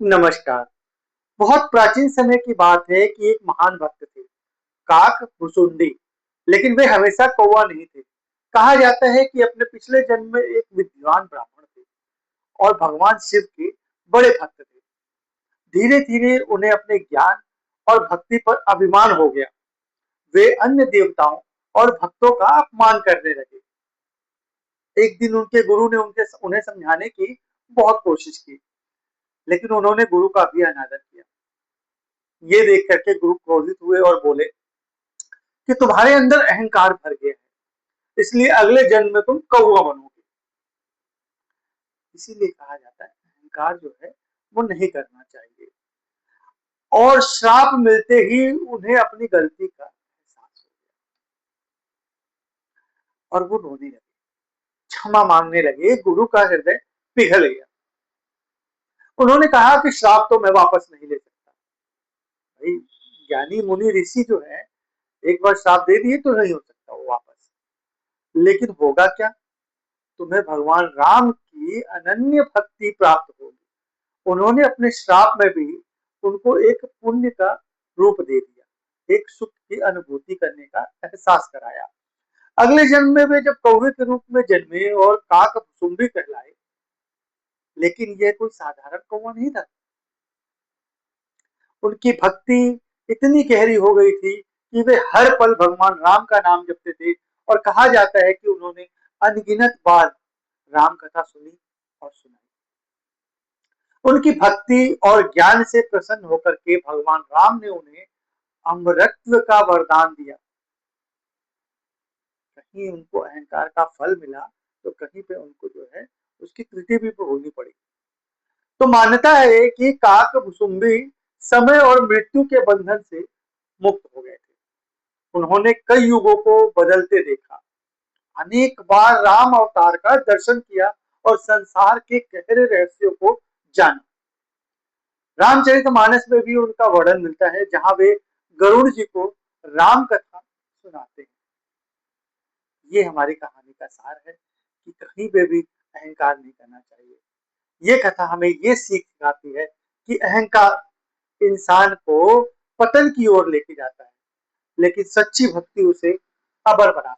नमस्कार। बहुत प्राचीन समय की बात है कि एक महान भक्त थे, काक भुसुंडी। लेकिन वे हमेशा कौवा नहीं थे। कहा जाता है कि अपने पिछले जन्म में एक विद्वान ब्राह्मण थे और भगवान शिव के बड़े भक्त थे। धीरे धीरे उन्हें अपने ज्ञान और भक्ति पर अभिमान हो गया। वे अन्य देवताओं और भक्तों का अपमान करने लगे। एक दिन उनके गुरु ने उन्हें समझाने की बहुत कोशिश की, लेकिन उन्होंने गुरु का भी अनादर किया। ये देख करके गुरु क्रोधित हुए और बोले कि तुम्हारे अंदर अहंकार भर गया है, इसलिए अगले जन्म में तुम कौवा बनोगे। इसीलिए कहा जाता है अहंकार जो है वो नहीं करना चाहिए। और श्राप मिलते ही उन्हें अपनी गलती का एहसास हो गया और वो रोने लगे, क्षमा मांगने लगे। गुरु का हृदय पिघल गया। उन्होंने कहा कि श्राप तो मैं वापस नहीं ले सकता। भाई, ज्ञानी मुनि ऋषि जो है, एक बार श्राप दे दिए तो नहीं हो सकता वो वापस। लेकिन होगा क्या? तुम्हें भगवान राम की अनन्य भक्ति प्राप्त होगी। उन्होंने अपने श्राप में भी उनको एक पुण्य का रूप दे दिया, एक सुख की अनुभूति करने का एहसास कराया। अगले जन्म में वे जब कौवे के रूप में जन्मे और काक भुसुंडी कहलाए। लेकिन यह कोई साधारण कौवा नहीं था। उनकी भक्ति इतनी गहरी हो गई थी कि वे हर पल भगवान राम का नाम जपते थे। और कहा जाता है कि उन्होंने अनगिनत बार राम कथा सुनी और सुनाई। उनकी भक्ति और ज्ञान से प्रसन्न होकर के भगवान राम ने उन्हें अमरत्व का वरदान दिया। कहीं उनको अहंकार का फल मिला तो कहीं पे उनको जो है उसकी कृति भी भोगनी पड़ी। तो मान्यता है कि काक भुसुंडी समय और मृत्यु के बंधन से मुक्त हो गए थे। उन्होंने कई युगों को बदलते देखा, अनेक बार राम अवतार का दर्शन किया और संसार के गहरे रहस्यों को जाना। रामचरितमानस में भी उनका वर्णन मिलता है, जहां वे गरुड़ जी को राम कथा सुनाते हैं। ये हमारी कहानी का सार है कि कहीं पे भी अहंकार नहीं करना चाहिए। ये कथा हमें ये सीख सिखाती है कि अहंकार इंसान को पतन की ओर लेके जाता है, लेकिन सच्ची भक्ति उसे अबर बना